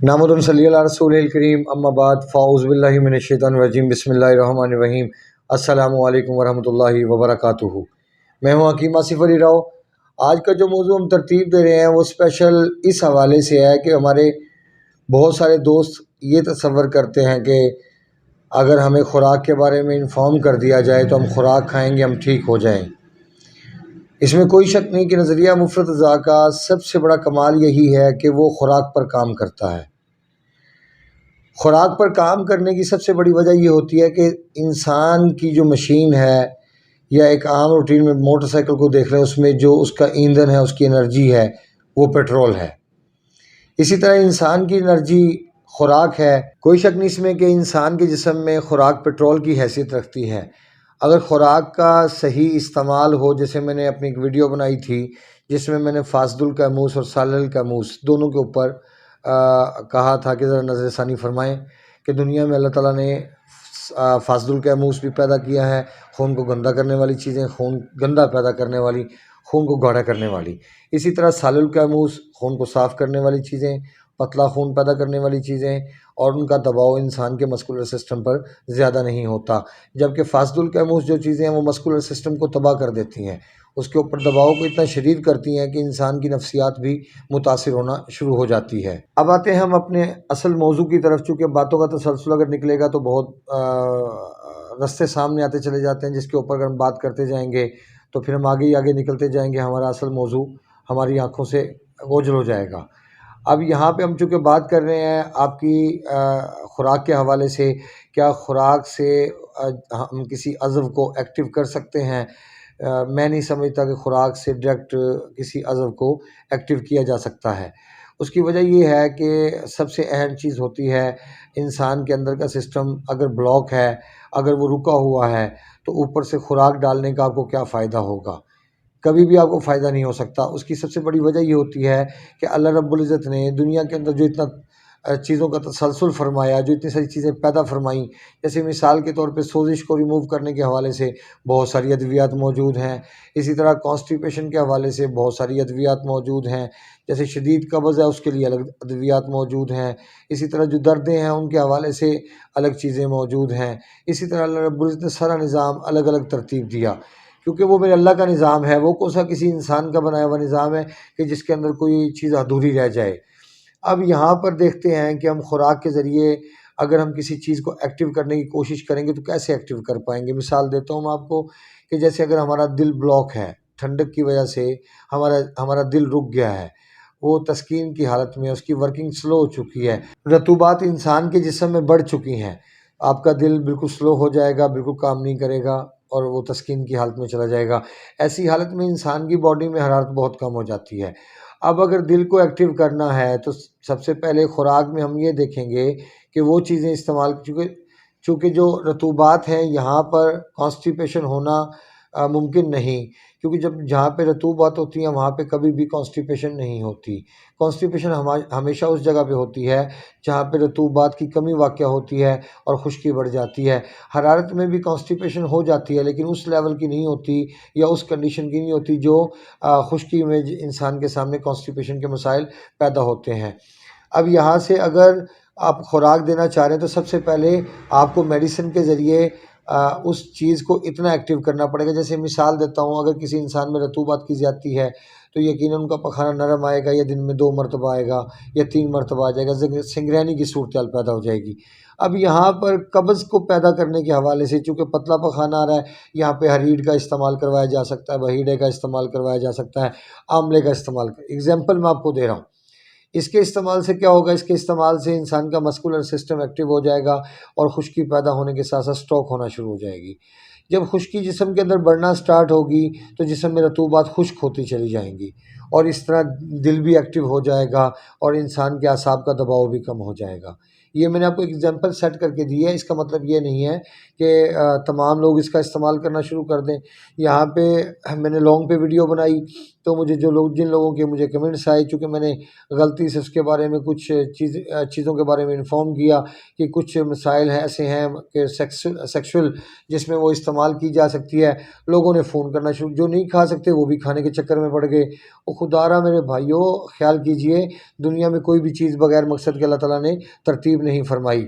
نحمد صلی اللہ رسول الکریم اما بعد فاعوذ باللہ من الشیطان الرجیم بسم اللہ الرحمن الرحیم السلام علیکم ورحمۃ اللہ وبرکاتہ۔ میں ہوں حکیم آصف علی راؤ۔ آج کا جو موضوع ہم ترتیب دے رہے ہیں وہ اسپیشل اس حوالے سے ہے کہ ہمارے بہت سارے دوست یہ تصور کرتے ہیں کہ اگر ہمیں خوراک کے بارے میں انفارم کر دیا جائے تو ہم خوراک کھائیں گے، ہم ٹھیک ہو جائیں۔ اس میں کوئی شک نہیں کہ نظریہ مفرط غذا کا سب سے بڑا کمال یہی ہے کہ وہ خوراک پر کام کرتا ہے۔ خوراک پر کام کرنے کی سب سے بڑی وجہ یہ ہوتی ہے کہ انسان کی جو مشین ہے یا ایک عام روٹین میں موٹر سائیکل کو دیکھ رہے ہیں، اس میں جو اس کا ایندھن ہے، اس کی انرجی ہے، وہ پیٹرول ہے۔ اسی طرح انسان کی انرجی خوراک ہے۔ کوئی شک نہیں اس میں کہ انسان کے جسم میں خوراک پیٹرول کی حیثیت رکھتی ہے۔ اگر خوراک کا صحیح استعمال ہو، جیسے میں نے اپنی ایک ویڈیو بنائی تھی جس میں میں نے فاسد القیموس اور سالل القیموس دونوں کے اوپر کہا تھا کہ ذرا نظر ثانی فرمائیں کہ دنیا میں اللہ تعالیٰ نے فاسد القیموس بھی پیدا کیا ہے، خون کو گندا کرنے والی چیزیں، خون گندا پیدا کرنے والی، خون کو گاڑھا کرنے والی۔ اسی طرح سالل القیموس خون کو صاف کرنے والی چیزیں، پتلا خون پیدا کرنے والی چیزیں، اور ان کا دباؤ انسان کے مسکولر سسٹم پر زیادہ نہیں ہوتا، جبکہ فاسد القیموس جو چیزیں ہیں وہ مسکولر سسٹم کو تباہ کر دیتی ہیں، اس کے اوپر دباؤ کو اتنا شدید کرتی ہیں کہ انسان کی نفسیات بھی متاثر ہونا شروع ہو جاتی ہے۔ اب آتے ہیں ہم اپنے اصل موضوع کی طرف۔ چونکہ باتوں کا تسلسل اگر نکلے گا تو بہت رستے سامنے آتے چلے جاتے ہیں، جس کے اوپر اگر ہم بات کرتے جائیں گے تو پھر ہم آگے ہی آگے نکلتے جائیں گے، ہمارا اصل موضوع ہماری آنکھوں سے اوجھل ہو جائے گا۔ اب یہاں پہ ہم چونکہ بات کر رہے ہیں آپ کی خوراک کے حوالے سے، کیا خوراک سے ہم کسی عضو کو ایکٹیو کر سکتے ہیں؟ میں نہیں سمجھتا کہ خوراک سے ڈائریکٹ کسی عضو کو ایکٹیو کیا جا سکتا ہے۔ اس کی وجہ یہ ہے کہ سب سے اہم چیز ہوتی ہے انسان کے اندر کا سسٹم اگر بلاک ہے، اگر وہ رکا ہوا ہے تو اوپر سے خوراک ڈالنے کا آپ کو کیا فائدہ ہوگا؟ کبھی بھی آپ کو فائدہ نہیں ہو سکتا۔ اس کی سب سے بڑی وجہ یہ ہوتی ہے کہ اللہ رب العزت نے دنیا کے اندر جو اتنا چیزوں کا تسلسل فرمایا، جو اتنی ساری چیزیں پیدا فرمائیں، جیسے مثال کے طور پہ سوزش کو ریموو کرنے کے حوالے سے بہت ساری ادویات موجود ہیں، اسی طرح کانسٹیپیشن کے حوالے سے بہت ساری ادویات موجود ہیں، جیسے شدید قبض ہے اس کے لیے الگ ادویات موجود ہیں، اسی طرح جو دردیں ہیں ان کے حوالے سے الگ چیزیں موجود ہیں۔ اسی طرح اللہ رب العزت نے سارا نظام الگ الگ ترتیب دیا، کیونکہ وہ میرے اللہ کا نظام ہے، وہ کون سا کسی انسان کا بنایا ہوا نظام ہے کہ جس کے اندر کوئی چیز ادھوری رہ جائے۔ اب یہاں پر دیکھتے ہیں کہ ہم خوراک کے ذریعے اگر ہم کسی چیز کو ایکٹیو کرنے کی کوشش کریں گے تو کیسے ایکٹیو کر پائیں گے۔ مثال دیتا ہوں میں آپ کو کہ جیسے اگر ہمارا دل بلاک ہے، ٹھنڈک کی وجہ سے ہمارا دل رک گیا ہے، وہ تسکین کی حالت میں، اس کی ورکنگ سلو ہو چکی ہے، رطوبات انسان کے جسم میں بڑھ چکی ہیں، آپ کا دل بالکل سلو ہو جائے گا، بالکل کام نہیں کرے گا اور وہ تسکین کی حالت میں چلا جائے گا۔ ایسی حالت میں انسان کی باڈی میں حرارت بہت کم ہو جاتی ہے۔ اب اگر دل کو ایکٹیو کرنا ہے تو سب سے پہلے خوراک میں ہم یہ دیکھیں گے کہ وہ چیزیں استعمال، چونکہ جو رطوبات ہیں یہاں پر کانسٹیپیشن ہونا ممکن نہیں، کیونکہ جہاں پہ رطوبات ہوتی ہیں وہاں پہ کبھی بھی کانسٹیپیشن نہیں ہوتی۔ کانسٹیپیشن ہمیشہ اس جگہ پہ ہوتی ہے جہاں پہ رطوبات کی کمی واقع ہوتی ہے اور خشکی بڑھ جاتی ہے۔ حرارت میں بھی کانسٹیپیشن ہو جاتی ہے لیکن اس لیول کی نہیں ہوتی یا اس کنڈیشن کی نہیں ہوتی جو خشکی میں انسان کے سامنے کانسٹیپیشن کے مسائل پیدا ہوتے ہیں۔ اب یہاں سے اگر آپ خوراک دینا چاہ رہے ہیں تو سب سے پہلے آپ کو میڈیسن کے ذریعے اس چیز کو اتنا ایکٹیو کرنا پڑے گا۔ جیسے مثال دیتا ہوں، اگر کسی انسان میں رطوبات کی زیادتی ہے تو یقیناً ان کا پخانہ نرم آئے گا، یا دن میں 2 مرتبہ آئے گا یا 3 مرتبہ آ جائے گا، سنگرینی کی صورتحال پیدا ہو جائے گی۔ اب یہاں پر قبض کو پیدا کرنے کے حوالے سے چونکہ پتلا پخانہ آ رہا ہے، یہاں پہ ہریڈ کا استعمال کروایا جا سکتا ہے، بہیڑے کا استعمال کروایا جا سکتا ہے، آملے کا استعمال ایگزامپل میں آپ کو دے رہا ہوں۔ اس کے استعمال سے کیا ہوگا؟ اس کے استعمال سے انسان کا مسکولر سسٹم ایکٹیو ہو جائے گا اور خشکی پیدا ہونے کے ساتھ ساتھ سٹروک ہونا شروع ہو جائے گی۔ جب خشکی جسم کے اندر بڑھنا سٹارٹ ہوگی تو جسم میں رطوبات خشک ہوتی چلی جائیں گی اور اس طرح دل بھی ایکٹیو ہو جائے گا اور انسان کے اعصاب کا دباؤ بھی کم ہو جائے گا۔ یہ میں نے آپ کو ایگزامپل سیٹ کر کے دی ہے، اس کا مطلب یہ نہیں ہے کہ تمام لوگ اس کا استعمال کرنا شروع کر دیں۔ یہاں پہ میں نے لانگ پہ ویڈیو بنائی تو مجھے جن لوگوں کے مجھے کمنٹس آئے، چونکہ میں نے غلطی سے اس کے بارے میں کچھ چیزوں کے بارے میں انفارم کیا کہ کچھ مسائل ایسے ہیں کہ سیکشول جس میں وہ استعمال کی جا سکتی ہے، لوگوں نے فون کرنا شروع، جو نہیں کھا سکتے وہ بھی کھانے کے چکر میں پڑ گئے۔ وہ خدا را میرے بھائیوں، خیال کیجئے دنیا میں کوئی بھی چیز بغیر مقصد کے اللہ تعالیٰ نے ترتیب نہیں فرمائی۔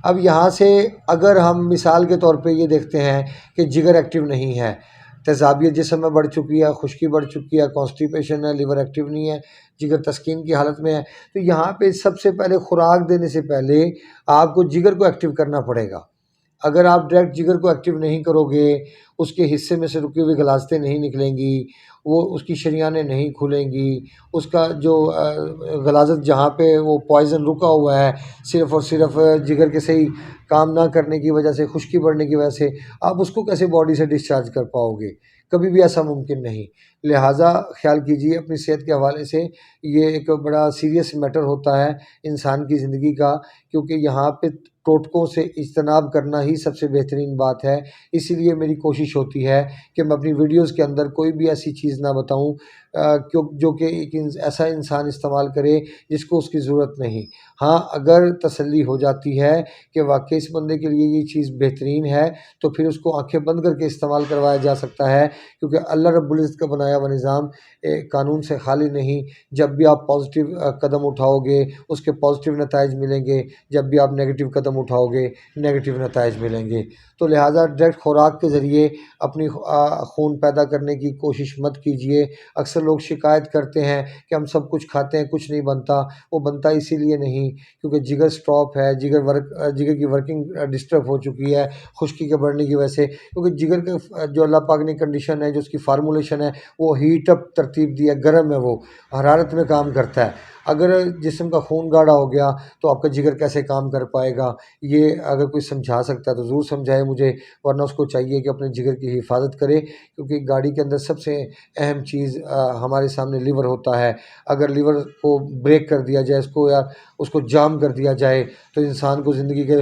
اب یہاں سے اگر ہم مثال کے طور پہ یہ دیکھتے ہیں کہ جگر ایکٹیو نہیں ہے، تیزابیت جسم میں بڑھ چکی ہے، خشکی بڑھ چکی ہے، کانسٹیپیشن ہے، لیور ایکٹیو نہیں ہے، جگر تسکین کی حالت میں ہے، تو یہاں پہ سب سے پہلے خوراک دینے سے پہلے آپ کو جگر کو ایکٹیو کرنا پڑے گا۔ اگر آپ ڈائریکٹ جگر کو ایکٹیو نہیں کرو گے، اس کے حصے میں سے رکی ہوئی غلاظتیں نہیں نکلیں گی، وہ اس کی شریانیں نہیں کھلیں گی، اس کا جو غلاظت جہاں پہ وہ پوائزن رکا ہوا ہے صرف اور صرف جگر کے صحیح کام نہ کرنے کی وجہ سے، خشکی بڑھنے کی وجہ سے، آپ اس کو کیسے باڈی سے ڈسچارج کر پاؤ گے؟ کبھی بھی ایسا ممکن نہیں۔ لہٰذا خیال کیجئے اپنی صحت کے حوالے سے، یہ ایک بڑا سیریس میٹر ہوتا ہے انسان کی زندگی کا، کیونکہ یہاں پہ ٹوٹکوں سے اجتناب کرنا ہی سب سے بہترین بات ہے۔ اسی لیے میری کوشش ہوتی ہے کہ میں اپنی ویڈیوز کے اندر کوئی بھی ایسی چیز نہ بتاؤں جو کہ ایک ایسا انسان استعمال کرے جس کو اس کی ضرورت نہیں۔ ہاں، اگر تسلی ہو جاتی ہے کہ واقعی اس بندے کے لیے یہ چیز بہترین ہے تو پھر اس کو آنکھیں بند کر کے استعمال کروایا جا سکتا ہے، کیونکہ اللہ رب العزت کا بنایا ہوا نظام قانون سے خالی نہیں۔ جب بھی آپ پازیٹیو قدم اٹھاؤ گے اس کے پازیٹیو نتائج ملیں گے، جب بھی آپ نیگیٹیو قدم اٹھاؤ گے نیگیٹیو نتائج ملیں گے۔ تو لہٰذا ڈائریکٹ خوراک کے ذریعے اپنی خون پیدا کرنے کی کوشش مت کیجیے۔ اکثر لوگ شکایت کرتے ہیں کہ ہم سب کچھ کھاتے ہیں کچھ نہیں بنتا، وہ بنتا اسی لیے نہیں کیونکہ جگر سٹاپ ہے، جگر کی ورکنگ ڈسٹرب ہو چکی ہے خشکی کے بڑھنے کی وجہ سے، کیونکہ جگر کا جو اللہ پاک نے کنڈیشن ہے، جو اس کی فارمولیشن ہے، وہ ہیٹ اپ ترتیب دی ہے، گرم ہے، وہ حرارت میں کام کرتا ہے۔ اگر جسم کا خون گاڑھا ہو گیا تو آپ کا جگر کیسے کام کر پائے گا؟ یہ اگر کوئی سمجھا سکتا ہے تو ضرور سمجھائے مجھے، ورنہ اس کو چاہیے کہ اپنے جگر کی حفاظت کرے، کیونکہ گاڑی کے اندر سب سے اہم چیز ہمارے سامنے لیور ہوتا ہے۔ اگر لیور کو بریک کر دیا جائے، اس کو جام کر دیا جائے تو انسان کو زندگی کے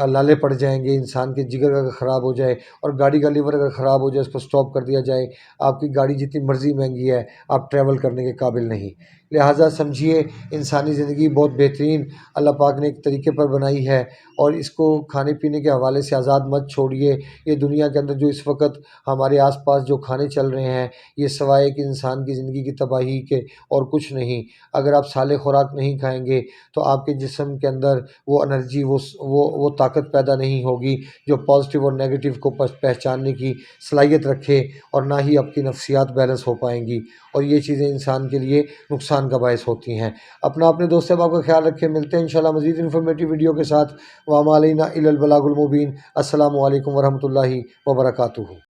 لالے پڑ جائیں گے۔ انسان کے جگر اگر خراب ہو جائے اور گاڑی کا لیور اگر خراب ہو جائے، اس کو سٹاپ کر دیا جائے، آپ کی گاڑی جتنی مرضی مہنگی ہے آپ ٹریول کرنے کے قابل نہیں۔ لہٰذا سمجھیے انسانی زندگی بہت بہترین اللہ پاک نے ایک طریقے پر بنائی ہے، اور اس کو کھانے پینے کے حوالے سے آزاد مت چھوڑیے۔ یہ دنیا کے اندر جو اس وقت ہمارے آس پاس جو کھانے چل رہے ہیں، یہ سوائے کہ انسان کی زندگی کی تباہی کے اور کچھ نہیں۔ اگر آپ صالح خوراک نہیں کھائیں گے تو آپ کے جسم کے اندر وہ انرجی، وہ طاقت پیدا نہیں ہوگی جو پازیٹیو اور نیگیٹیو کو پہچاننے کی صلاحیت رکھے، اور نہ ہی آپ کی نفسیات بیلنس ہو پائیں گی، اور یہ چیزیں انسان کے لیے نقصان کا باعث ہوتی ہیں۔ اپنے دوست احباب کا خیال رکھیں، ملتے ہیں انشاءاللہ مزید انفارمیٹیو ویڈیو کے ساتھ۔ وما علینا الا البلاغ المبین۔ السلام علیکم ورحمۃ اللہ وبرکاتہ۔